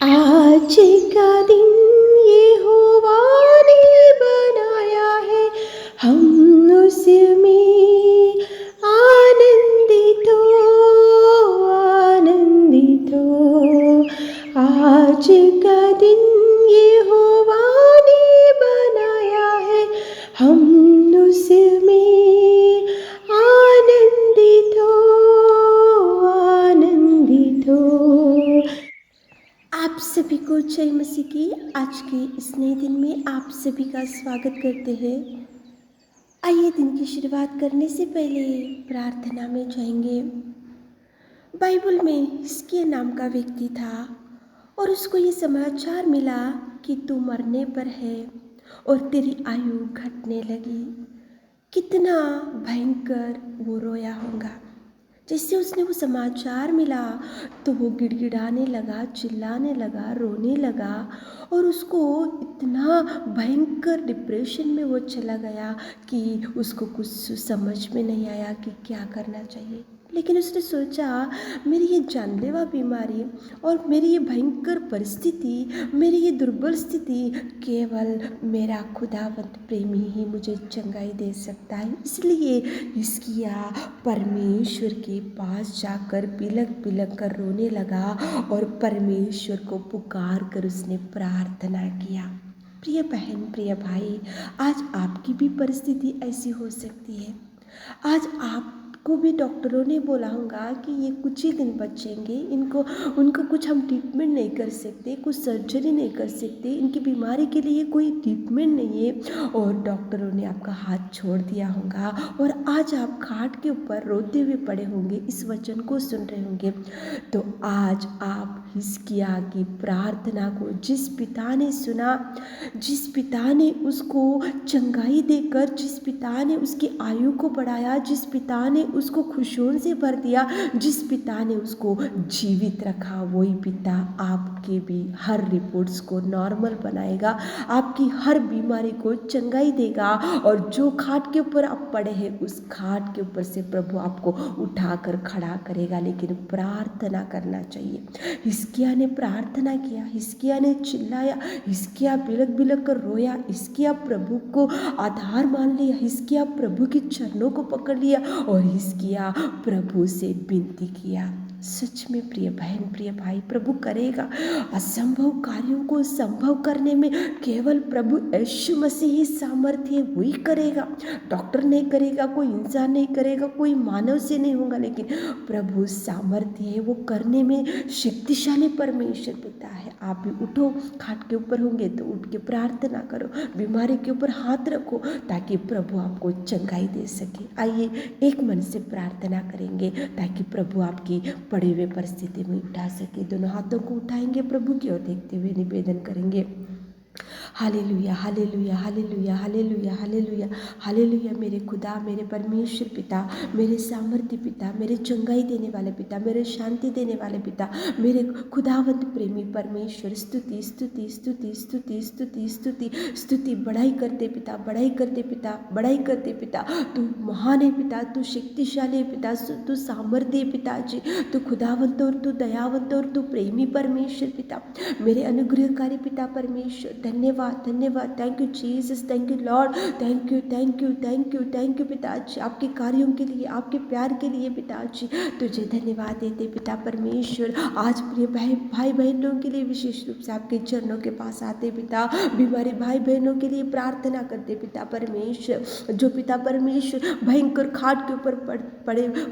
आज का दिन यहोवा ने बनाया है, हम उसमें आनंदित हो, आनंदित हो। आज का दिन यहोवा ने बनाया है, हम उसमें आनंदित हो, आनंदित हो। आप सभी को जय मसीह की आज के इस नए दिन में आप सभी का स्वागत करते हैं। आइए दिन की शुरुआत करने से पहले प्रार्थना में जाएंगे। बाइबल में हिजकिय्याह नाम का व्यक्ति था और उसको ये समाचार मिला कि तू मरने पर है और तेरी आयु घटने लगी। कितना भयंकर वो रोया होगा। जैसे उसने वो समाचार मिला तो वो गिड़गिड़ाने लगा, चिल्लाने लगा, रोने लगा और उसको इतना भयंकर डिप्रेशन में वो चला गया कि उसको कुछ समझ में नहीं आया कि क्या करना चाहिए। लेकिन उसने सोचा, मेरी ये जानलेवा बीमारी और मेरी ये भयंकर परिस्थिति, मेरी ये दुर्बल स्थिति केवल मेरा खुदावंत प्रेमी ही मुझे चंगाई दे सकता है। इसलिए हिजकिय्याह परमेश्वर के पास जाकर बिलख बिलख कर रोने लगा और परमेश्वर को पुकार कर उसने प्रार्थना किया। प्रिय बहन, प्रिय भाई, आज आपकी भी परिस्थिति ऐसी हो सकती है। आज आपको भी डॉक्टरों ने बोला होगा कि ये कुछ ही दिन बचेंगे, उनको कुछ हम ट्रीटमेंट नहीं कर सकते, कुछ सर्जरी नहीं कर सकते, इनकी बीमारी के लिए कोई ट्रीटमेंट नहीं है और डॉक्टरों ने आपका हाथ छोड़ दिया होगा और आज आप खाट के ऊपर रोते हुए पड़े होंगे, इस वचन को सुन रहे होंगे। तो आज आप हिजकिय्याह की प्रार्थना को, जिस पिता ने सुना, जिस पिता ने उसको चंगाई देकर, जिस पिता ने उसकी आयु को बढ़ाया, जिस पिता ने उसको खुशियों से भर दिया, जिस पिता ने उसको जीवित रखा, वही पिता आपके भी हर रिपोर्ट्स को नॉर्मल बनाएगा, आपकी हर बीमारी को चंगाई देगा और जो खाट के ऊपर आप पड़े हैं उस खाट के ऊपर से प्रभु आपको उठाकर खड़ा करेगा। लेकिन प्रार्थना करना चाहिए। हिजकिय्याह ने प्रार्थना किया, हिजकिय्याह ने चिल्लाया, हिजकिय्याह बिलख बिलख कर रोया, हिजकिय्याह प्रभु को आधार मान लिया, हिजकिय्याह प्रभु के चरणों को पकड़ लिया और हिजकिय्याह प्रभु से विनती किया। सच में प्रिय बहन, प्रिय भाई, प्रभु करेगा। असंभव कार्यों को संभव करने में केवल प्रभु यीशु मसीह ही सामर्थ्य है, वही करेगा। डॉक्टर नहीं करेगा, कोई इंसान नहीं करेगा, कोई मानव से नहीं होगा, लेकिन प्रभु सामर्थ्य है, वो करने में शक्तिशाली परमेश्वर पिता है। आप भी उठो, खाट के ऊपर होंगे तो उठ के प्रार्थना करो, बीमारी के ऊपर हाथ रखो ताकि प्रभु आपको चंगाई दे सके। आइए एक मन से प्रार्थना करेंगे ताकि प्रभु आपकी पड़े हुए परिस्थिति में उठा सके। दोनों हाथों को उठाएंगे, प्रभु की ओर देखते हुए निवेदन करेंगे, hallelujah, hallelujah, hallelujah, hallelujah, hallelujah, hallelujah. मेरे खुदा, मेरे परमेश्वर पिता, मेरे सामर्थ्य पिता, मेरे चंगाई देने वाले पिता, मेरे शांति देने वाले पिता, मेरे खुदावंत प्रेमी परमेश्वर, स्तुति स्तुति स्तुति स्तुति स्तुति स्तुति स्तुति, बढ़ाई करते पिता, बढ़ाई करते पिता, बढ़ाई करते पिता। तू महान है पिता, तू शक्तिशाली है पिता, तू सामर्थ्य है पिताजी, तू खुदावंत और तू दयावंत और तू प्रेमी परमेश्वर पिता, मेरे अनुग्रहकारी पिता परमेश्वर। धन्यवाद, धन्यवाद, thank you Jesus, thank you Lord, thank you, thank you, thank you, thank you पिताजी, आपके कार्यों के लिए, आपके प्यार के लिए पिताजी तुझे धन्यवाद देते पिता परमेश्वर। आज प्रिय भाई बहनों के लिए विशेष रूप से आपके चरणों के पास आते पिता, बीमारी भाई बहनों के लिए प्रार्थना करते पिता परमेश्वर, जो पिता परमेश्वर भयंकर खाट के ऊपर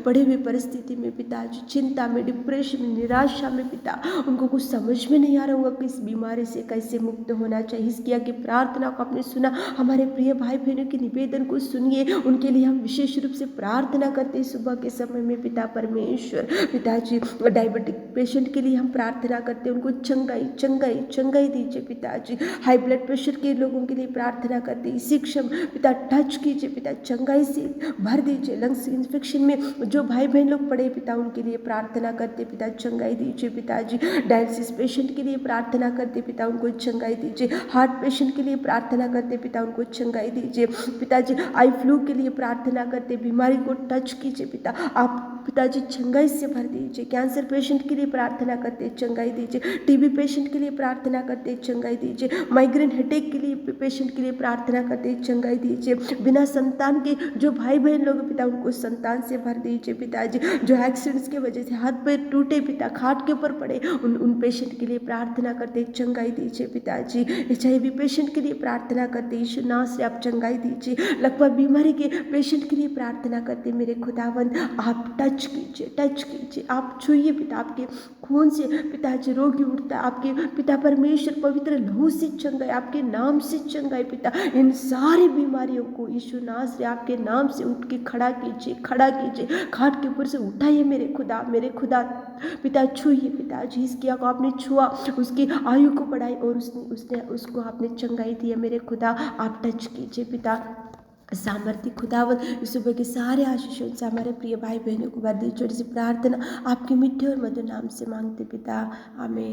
पड़े हुए परिस्थिति में पिताजी, चिंता में, डिप्रेशन में, निराशा में पिता, उनको कुछ समझ में नहीं आ रहा होगा कि इस बीमारी से कैसे मुक्त होना चाहिए। हिजकिय्याह की प्रार्थना को आपने सुना, हमारे प्रिय भाई बहनों के निवेदन को सुनिए, उनके लिए हम विशेष रूप से प्रार्थना करते हैं। सुबह के समय में पिता परमेश्वर, पिताजी डायबिटिक पेशेंट के लिए हम प्रार्थना करते हैं, उनको चंगाई चंगाई चंगाई दीजिए पिताजी। हाई ब्लड प्रेशर के लोगों के लिए प्रार्थना करते हैं, शिक्षम पिता टच कीजिए पिता, चंगाई से भर दीजिए। लंग्स इन्फेक्शन में जो भाई बहन लोग पड़े पिता, उनके लिए प्रार्थना करते पिता, चंगाई दीजिए पिताजी। डायलिसिस पेशेंट के लिए प्रार्थना करते पिता, उनको चंगाई दीजिए। हार्ट पेशेंट के लिए प्रार्थना करते पिता, उनको चंगाई दीजिए पिताजी। आई फ्लू के लिए प्रार्थना करते, बीमारी को टच कीजिए पिता, आप पिताजी चंगाई से भर दीजिए। कैंसर पेशेंट के लिए प्रार्थना करते चंगाई दीजिए, टीबी पेशेंट के लिए प्रार्थना करते चंगाई दीजिए, माइग्रेन हेडेक के लिए पेशेंट के लिए प्रार्थना करते चंगाई दीजिए। बिना संतान के जो भाई बहन लोग पिता, उनको संतान से भर दीजिए पिताजी। जो एक्सीडेंट्स की वजह से हाथ पैर टूटे पिता, खाट के ऊपर पड़े, उन पेशेंट के लिए प्रार्थना करते चंगाई दीजिए पिताजी। HIV पेशेंट के लिए प्रार्थना करते यीशु नाम से आप चंगाई दीजिए। लकवा बीमारी के पेशेंट के लिए प्रार्थना करते मेरे खुदावंद आप टच कीजिए, आप छूइए पिता। आपके खून से पिताजी रोगी उठता, आपके पिता परमेश्वर पवित्र लहू से चंगाई, आपके नाम से चंगाई पिता। इन सारी बीमारियों को यीशु नाम से आपके नाम से उठ के खड़ा कीजिए, खाट के ऊपर से उठाइए मेरे खुदा पिता। छूइए पिताजी, इसकी को आपने छुआ, उसकी आयु को बढ़ाई और उसको आपने चंगाई दिया मेरे खुदा। आप टच कीजिए पिता। सामर्थ्य खुदावंद इस सुबह के सारे आशीषों से हमारे प्रिय भाई बहनों को भर दी। छोटी सी प्रार्थना आपके मीठे और मधुर नाम से मांगते पिता, आमीन।